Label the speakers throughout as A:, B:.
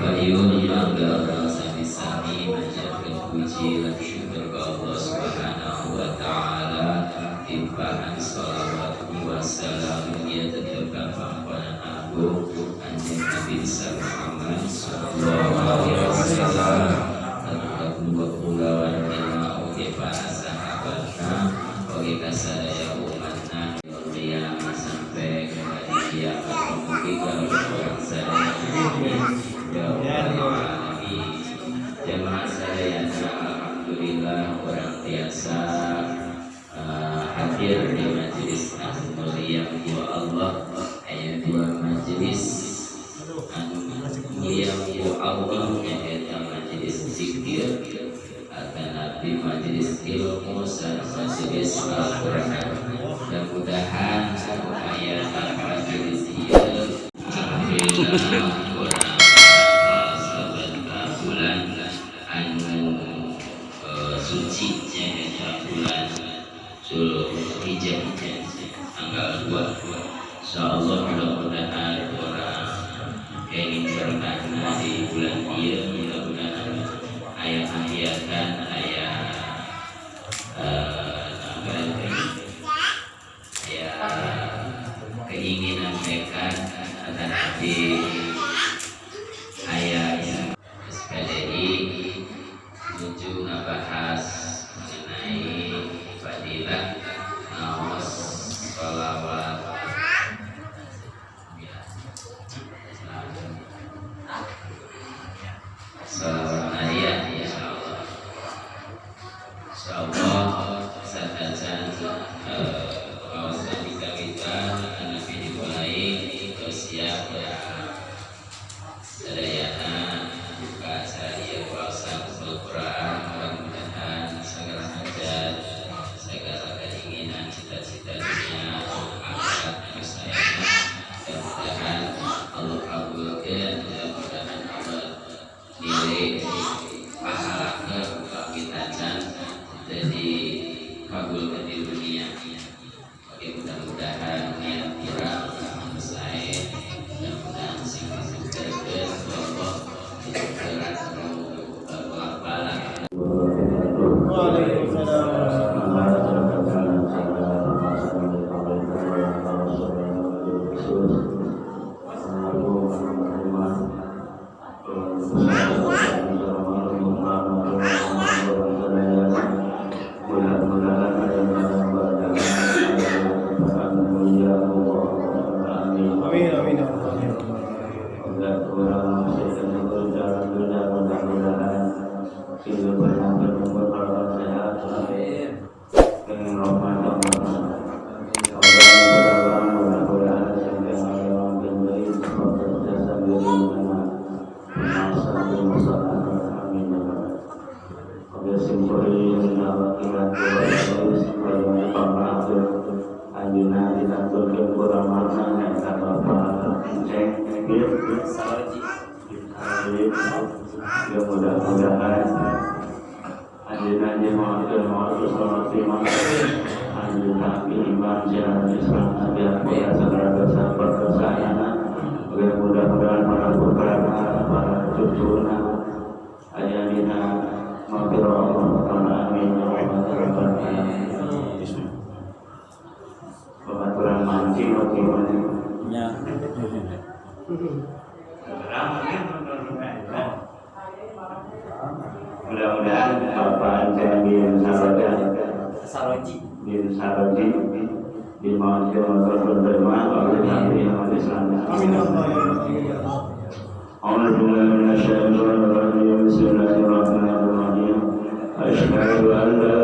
A: Rahayu Mangga sami-sami manjatkeun puji lan syukur ka Allah Subhanahu wa taala. Timpaan shalawat wa salam ya tetep ka pangkonan agung Kanjeng Nabi Muhammad sallallahu alaihi wasallam. Wa kula wa inna oge para sahabatna oge kasadaya umatna qiyamah sampai ke hari kiamat mugi kalau sadaya jamaah sadayana alhamdulillah orang biasa hadir di majelis mulia wa Allah aya dua majelis mulia wa Allah yaitu majelis zikir akan di majelis ilmu dan majelis Al-Quran. Mudah-mudahan upaya majelis ini bulan anu suci bulan Zulhijjah tanggal 2. Insyaallah mudah-mudahan orang ingin berkah di bulan ini, mudah-mudahan ayat-ayatan keinginan mereka akan di ayat SPDI menuju ngebahas mengenai fadilah nawas sholawat harian insyaallah. Insyaallah sadajan kawasan kita anak dimulai siap sadayana buka saya kawasan Al-Quran. Mudah-mudahan segala hajat segala keinginan cita-cita dunia akhirat saya mudah-mudahan Allah kabulkan. Mudah-mudahan Allah nilai pahala kita jadi kabulkan di dunia. Mudah-mudahan niat kita selesai, mudah-mudahan sing-sing terus Allah berat bala. Mudah-mudahan anjunannya ma'atul selamat terima anjunan iman jalan Islam biar kita segera bersama mudah-mudahan para putrana para cucuna ayamina maghfirah Allah amin ya rabbal alamin. Pematuran mancing ya. Mudah-mudahan Bapak bin Saroji di Malaysia menerima oleh Nabi Muhammad SAW. Amin. Bismillahirrahmanirrahim. Asyhadu an la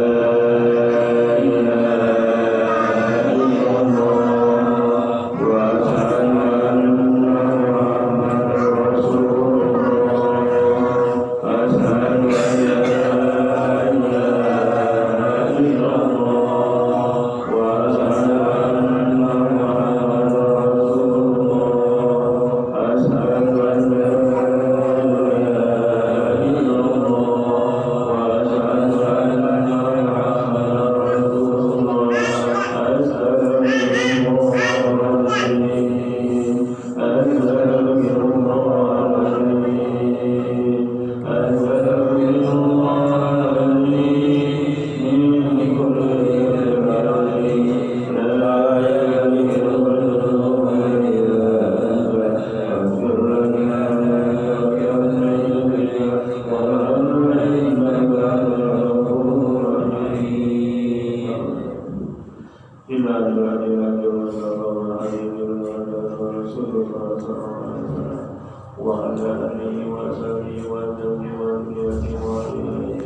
B: وعلى آله وصحبه وسلم وإلى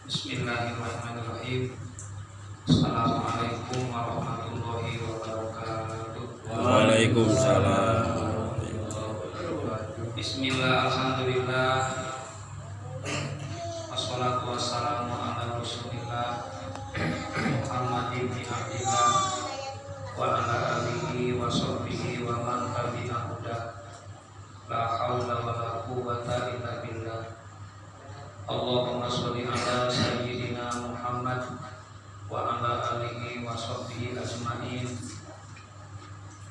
C: Bismillahirrahmanirrahim. Assalamualaikum warahmatullahi wabarakatuh.
D: Waalaikumsalam.
C: Bismillah, alhamdulillah, wassalatu wassalamu ala rasulillah Muhammad ibn Abdillah wa ala alihi wa sahbihi wa man tabi'ahu huda. La haula wa la quwwata illa billah. Allahumma sholli ala sayyidina Muhammad wa ala alihi wa sahbihi ajma'in.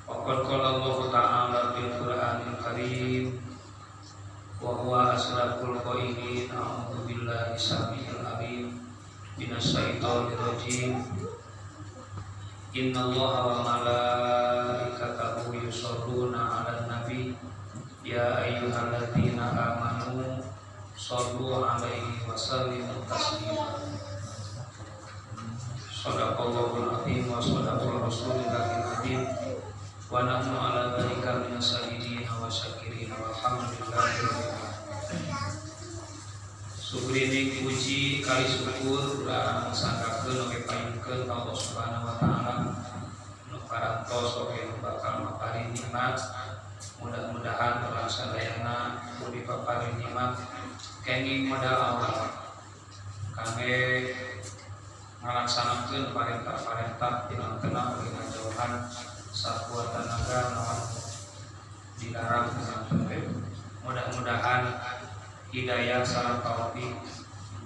C: Wa qad qala Allah ta'ala fil Qur'anil Karim wa huwa asraful qailin a'udzu billahi samii'il 'aliim minasyaitonir rajim. Innallaha wa malaikatahu yusholluna 'alan nabi ya ayyuhalladzina amanu shallu 'alaihi wa sallimu taslima. Shadaqallahul 'azim wa shadaqa rasulillahil 'azim wa nahnu 'ala dzalika minas shahidin wa syakirin walhamdulillahi rabbil alamin. Syukurin dipuji kali syukur urang sangkakeun oge payungkeun Allah Subhanahu wa taala nu parantos oge bakal maparin nikmat. Mudah-mudahan orang sadayana budi paparin nikmat kenging modal awal kangge ngalaksanakeun parentah-parentah dina kenal oge ngajauhan sakuat tenaga nawan dilarang dengan teu. Mudah-mudahan hidayah sareng taufik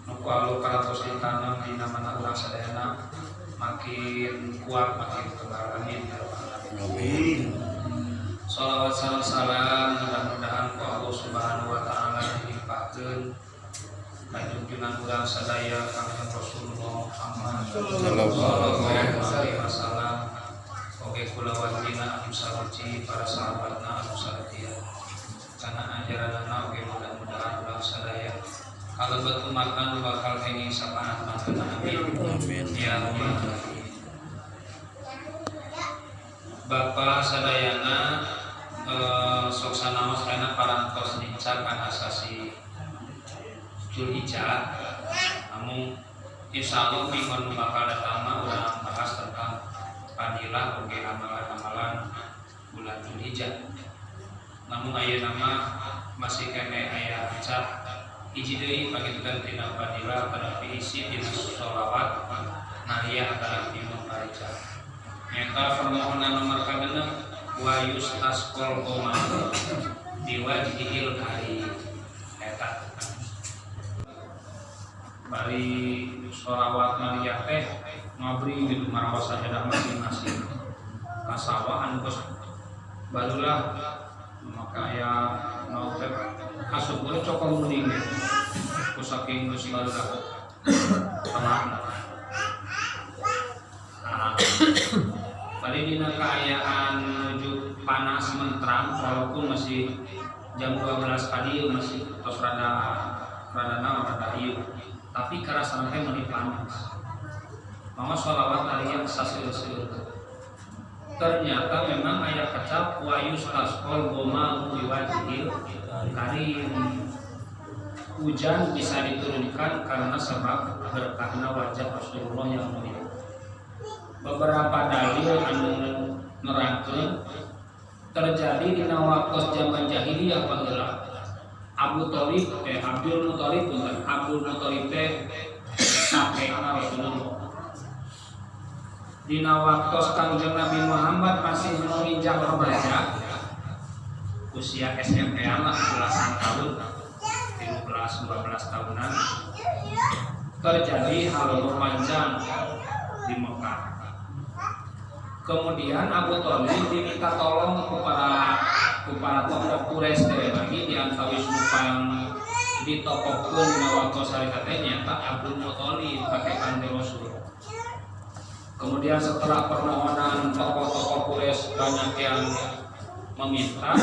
C: nu ku Allah parantos ditanam dina mana urang sadayana makin kuat makin tebar. Amin ya rabbal alamin. Shalawat salam mudah-mudahan ku Allah Subhanahu wa taala dilimpahkeun ka junjungan urang sadaya Kanjeng Rasulullah Muhammad sallallahu alaihi wasallam oge kulawantina anu saruci para sahabatna anu saeutia kana ajaranna oge mudah-mudahan sadaya. Kalau betul makan bakal kenging sapana teman amin.
D: Amin.
C: Ya Rabbal alamin. Bapak sadayana sok sanaos kana parantos dicar kana sasi Zulhijjah. Namun insyaallah minggu bakal datang urang bahas tentang fadilah oge amalan-amalan bulan Zulhijjah. Namun aya nama masih kene aya cap hiji deui pagitukan tina fadilah pada isi dina sholawat nariya adalah imam parica. Nyata permohonan nomor kagenep wa yustasqal qoma biwajhil karim eta. Bari sholawat nariya teh ngabri gitu marawat sajadah masing-masing kasawah anu geus barulah maka ya mau teh asup boleh cokol mending ku saking geus barulah tenang. Bari dina kaayaan menuju panas menterang walaupun masih jam 12 pagi masih tos rada ieu tapi karasana teh meuni panas. Mama sholawat hari yang saseur-seur. Ternyata memang aya kecap wa yustasqal goma biwajhil karim. Hujan bisa diturunkan karena sebab berkahna wajah Rasulullah yang mulia. Beberapa dalil anu nerangkeun terjadi di waktu zaman jahiliyah baheula. Abdul Muthalib teh kakekna Rasulullah. Dina waktu Kangjeng Nabi Muhammad masih menginjak remaja, usia SMP-an lah belasan tahun, 13-12 tahunan, terjadi hal panjang di Mekah. Kemudian Abu Thalib diminta tolong kepada tokoh Quraisy teh lagi diantawis nupang ditokohkeun dina waktu sarita teh nyata Abdul Muthalib kakek Rasul. Kemudian setelah permohonan tokoh-tokoh Quraisy banyak yang meminta,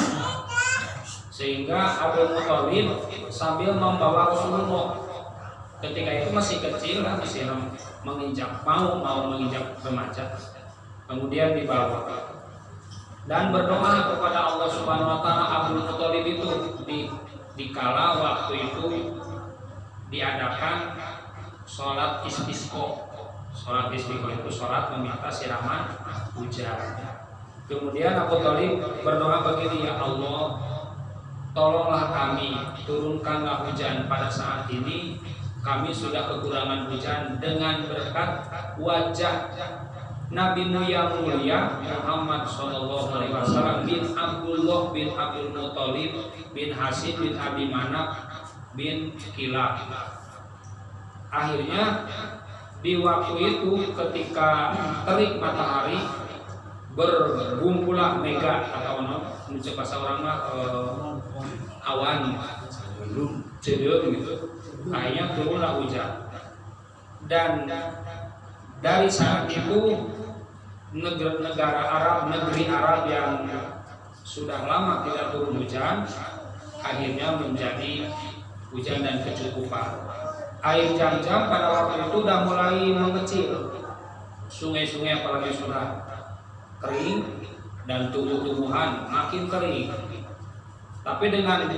C: sehingga Abdul Muthalib sambil membawa Rasulullah ketika itu masih kecil lah, masih mau menginjak remaja. Kemudian dibawa dan berdoa kepada Allah Subhanahu wa taala. Abdul Muthalib itu dikala waktu itu diadakan sholat istisqa. Sholat istisqa itu sholat meminta siraman hujan. Kemudian Abu Thalib berdoa begini, ya Allah, tolonglah kami, turunkanlah hujan pada saat ini. Kami sudah kekurangan hujan dengan berkat wajah Nabi-Mu yang mulia Muhammad sallallahu alaihi wasallam bin Abdullah bin Abdul Muthalib bin Hasim bin Abi Manaf bin Kilab. Akhirnya di waktu itu ketika terik matahari bergumpulah mega atau menuju bahasa orang awan cedek gitu. Akhirnya turunlah hujan. Dan dari saat itu negeri Arab yang sudah lama tidak turun hujan akhirnya menjadi hujan dan kecukupan. Air Zam-Zam pada waktu itu sudah mulai mengecil. Sungai-sungai apalagi sudah kering dan tumbuh-tumbuhan makin kering. Tapi dengan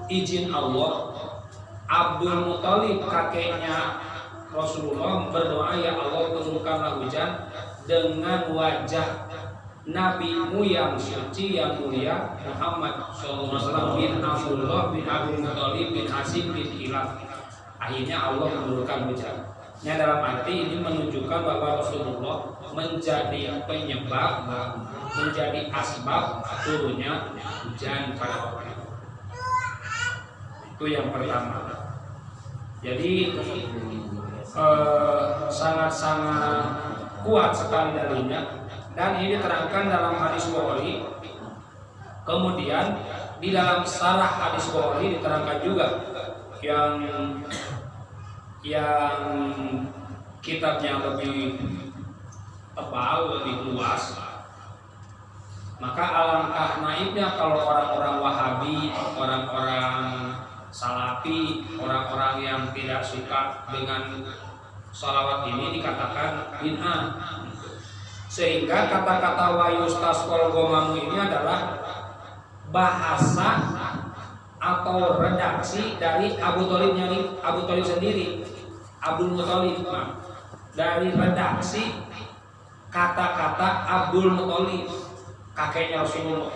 C: izin Allah, Abdul Muthalib kakeknya Rasulullah berdoa, ya Allah turunkanlah hujan dengan wajah Nabi-Mu yang suci yang mulia Muhammad SAW bin Abdullah bin Abdul Muthalib bin Hasim bin Kilab. Akhirnya Allah menurunkan hujan. Ini dalam arti ini menunjukkan bahwa Rasulullah menjadi penyebab, menjadi asbab turunnya hujan pada waktu itu. Itu yang pertama. Jadi sangat-sangat kuat sekali darinya, dan ini diterangkan dalam hadis Bukhari. Kemudian di dalam sarah hadis Bukhari diterangkan juga yang kitabnya lebih tebal, lebih luas. Maka alangkah naibnya kalau orang-orang Wahabi, orang-orang salafi, orang-orang yang tidak suka dengan sholawat ini dikatakan bid'ah. Sehingga kata-kata wa yustasqal ghomamu ini adalah bahasa atau redaksi dari Abu Thalib sendiri, Abdul Muthalib, dari redaksi kata-kata Abdul Muthalib, kakeknya Rasulullah.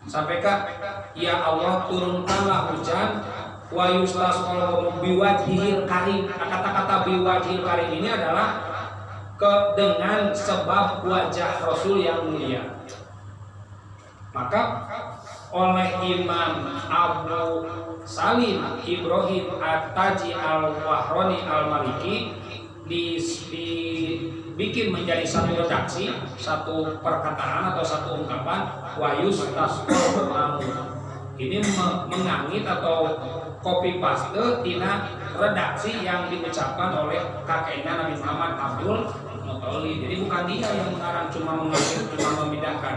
C: Sampaikan, ya Allah turunkanlah hujan wa yustasqal biwajhil karim. Kata-kata biwajhil karim ini adalah dengan sebab wajah Rasul yang mulia. Maka oleh Imam Abu Salim Ibrahim At-Taji Al-Wahrani Al-Maliki dibikin menjadi satu redaksi, satu perkataan atau satu ungkapan wa yustasqal ghomamu. Ini mengangit atau copy paste tina redaksi yang diucapkan oleh kakeknya Nabi Muhammad Abdul Muthalib. Jadi bukan dia yang mengarang, cuma mengambil, cuma memindahkan.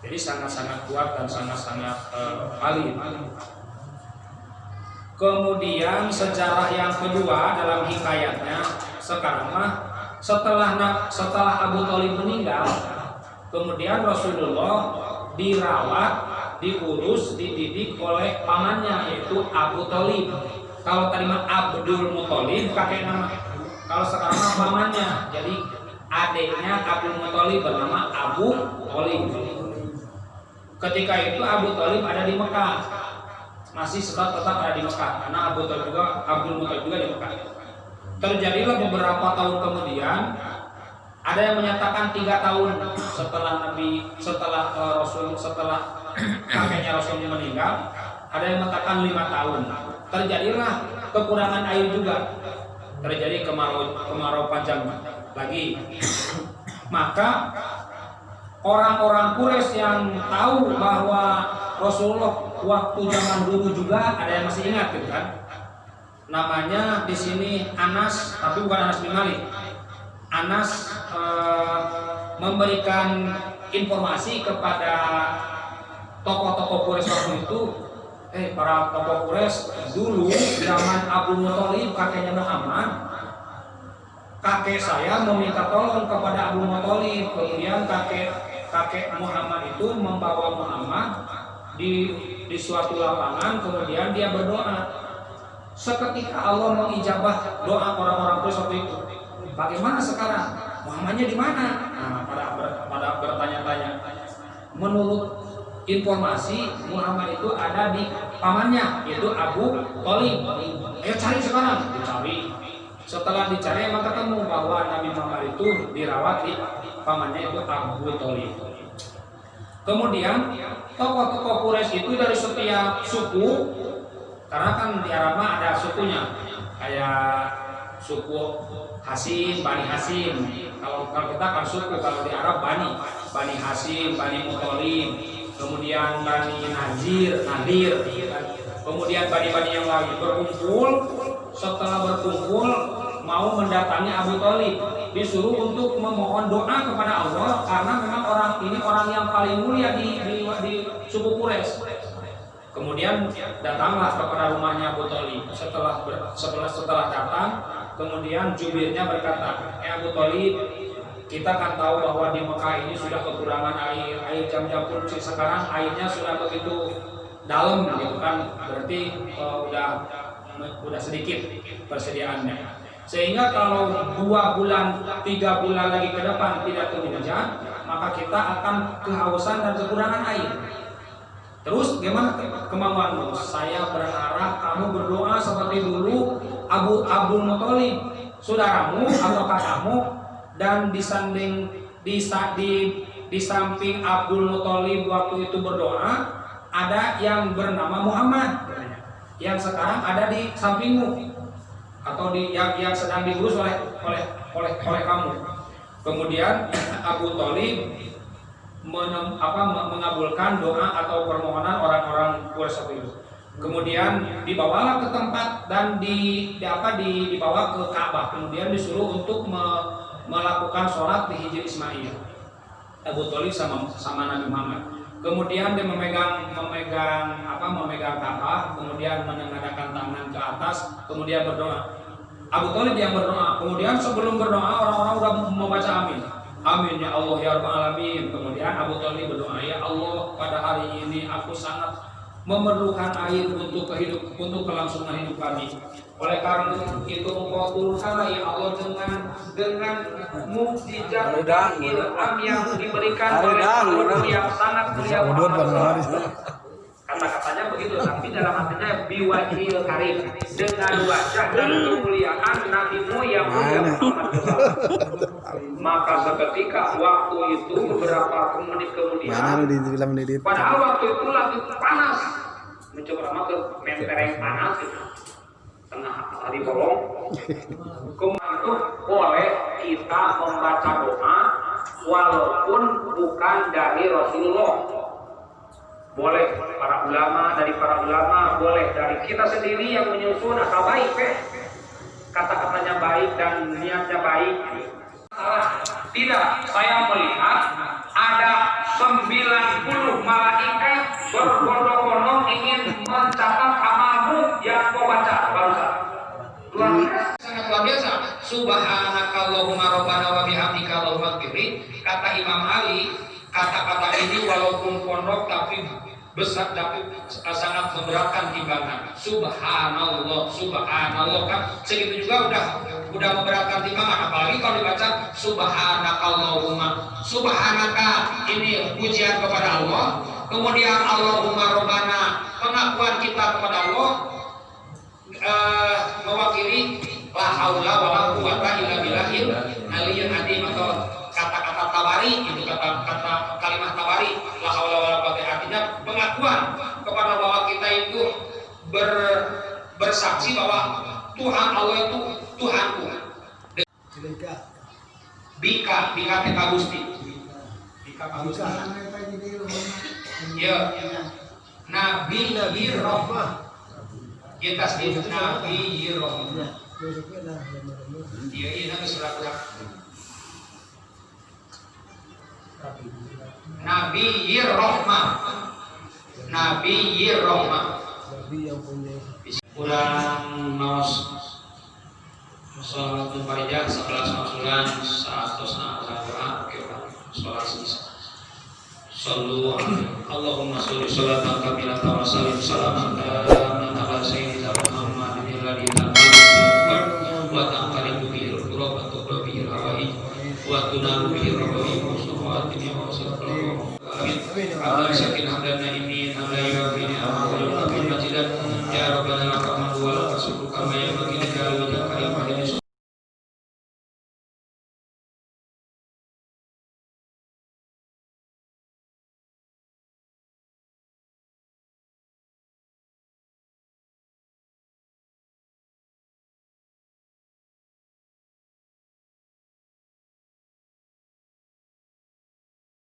C: Jadi sangat-sangat kuat dan sangat-sangat valid. Kemudian sejarah yang kedua dalam hikayatnya, sekarang setelah Abu Thalib meninggal, kemudian Rasulullah dirawat, diurus, dididik oleh pamannya yaitu Abu Thalib. Kalau tadi mah Abdul Muthalib kakek nama, kalau sekarang mah pamannya. Jadi adiknya Abdul Muthalib bernama Abu Thalib. Ketika itu Abu Thalib ada di Mekah, masih tetap ada di Mekah karena Abdul Muthalib juga di Mekah. Terjadilah beberapa tahun kemudian, ada yang menyatakan 3 tahun setelah kakeknya Rasul meninggal, ada yang mengatakan 5 tahun. Terjadilah kekurangan air juga, terjadi kemarau panjang lagi. Maka orang-orang Quraisy yang tahu bahwa Rasulullah waktu zaman dulu juga, ada yang masih ingat gitu kan? Namanya di sini Anas, tapi bukan Anas bin Malik. Anas memberikan informasi kepada tokoh-tokoh Quraisy waktu itu, para tokoh Quraisy dulu zaman Abu Muthalib kakeknya Muhammad, kakek saya meminta tolong kepada Abu Muthalib. Kemudian kakek Muhammad itu membawa Muhammad di suatu lapangan, kemudian dia berdoa. Seketika Allah mengijabah doa orang-orang Quraisy waktu itu. Bagaimana sekarang? Muhammadnya di mana? Nah, pada bertanya-tanya. Menurut informasi, Muhammad itu ada di pamannya, yaitu Abu Thalib. Ayo cari sekarang, dicari. Setelah dicari emang ketemu bahwa Nabi Muhammad itu dirawat di pamannya itu Abu Thalib. Kemudian tokoh-tokoh Quraisy itu dari setiap suku, karena kan di Arab ada sukunya, kayak suku Hasim, Bani Hasim. Kalau kita kan suku, kalau di Arab Bani Hasim, Bani Muthalib, kemudian Bani Nadir, kemudian bani-bani yang lain berkumpul. Setelah berkumpul mau mendatangi Abu Thalib, disuruh untuk memohon doa kepada Allah karena memang orang ini orang yang paling mulia di suku Quraisy. Kemudian datanglah kepada rumahnya Abu Thalib. Setelah datang, kemudian jubirnya berkata, Abu Thalib, kita kan tahu bahwa di Mekah ini sudah kekurangan air jam-jam pun sekarang airnya sudah begitu dalam gitu kan, berarti udah sedikit persediaannya. Sehingga kalau 2 bulan, 3 bulan lagi ke depan tidak turun hujan, maka kita akan kehausan dan kekurangan air. Terus gimana kemauanmu? Saya berharap kamu berdoa seperti dulu Abdul Muthalib, saudaramu atau kakakmu, dan di samping Abdul Muthalib waktu itu berdoa ada yang bernama Muhammad yang sekarang ada di sampingmu atau yang sedang diurus oleh kamu. Kemudian Abu Thalib mengabulkan doa atau permohonan orang-orang Quraisy itu. Kemudian dibawalah ke tempat dan dibawa ke Ka'bah. Kemudian disuruh untuk melakukan sholat di Hijri Ismail. Abu Thalib sama Nabi Muhammad. Kemudian dia memegang kata, kemudian menengadahkan tangan ke atas, kemudian berdoa. Abu Thalib yang berdoa. Kemudian sebelum berdoa orang-orang sudah membaca amin. Amin ya Allah ya Rabbal alamin. Kemudian Abu Thalib berdoa, ya Allah, pada hari ini aku sangat memerlukan air untuk kelangsungan hidup kami. Oleh karena itu Engkau turunkanlah ya Allah dengan mukjizat ilham yang diberikan oleh Allah yang sangat mulia Muhammad. Kata-katanya begitu, tapi dalam hatinya biwajhil karim, dengan wajah dan kemuliaan nabimu yang mulia Muhammad. Maka seketika waktu itu beberapa menit kemudian, padahal waktu itu lagi panas, mencoba ke mentereng panas itu, tengah hari bolong. Kemudian itu boleh kita membaca doa walaupun bukan dari Rasulullah. Boleh dari para ulama, boleh dari kita sendiri yang menyusun asal baik, kata-katanya baik dan niatnya baik. Tidak, saya melihat ada 90 malaikat berbondong-bondong ingin mencatat amalmu yang kau baca barusan. Sangat luar biasa. Subhanakallahumma rabbana wa bihamdika Allahumma ighfirli. Kata Imam Ali, kata-kata ini walaupun pondok tapi besar, tapi sangat memberatkan timbangan. Subhanallah, subhanallah, kan segitu juga udah memberatkan timbangan, apalagi kalau dibaca subhanakallahumma. Subhanaka ini pujian kepada Allah, kemudian Allahumma rabbana pengakuan kita kepada Allah, mewakili la haula wala quwata illa billahil aliyyil azim, atau kata-kata tawari, itu kata kalimat tawari, la haula wala quwata, artinya pengakuan kepada bahwa kita itu bersaksi bahwa Tuhan Allah itu Tuhanku. Bika teka Gusti. Bika Gusti. Ya. Nabi Rahmah. Kita sedih Nabi Rahmah. Iya nanti surat. Nabi Rahmah. Nabi Rahmah. Kurang maos sholat berfarijah 11 bulan saat tosna al-Qur'an sholat sisa. Sallu Allahumma sholli sholatan kamilatan wa sallim salaman taman ala sayyidina Muhammadin alladhi ta'ala wa ta'ala bihi al-qurba wa tuqra bihi al-hawaij wa tunalu bihi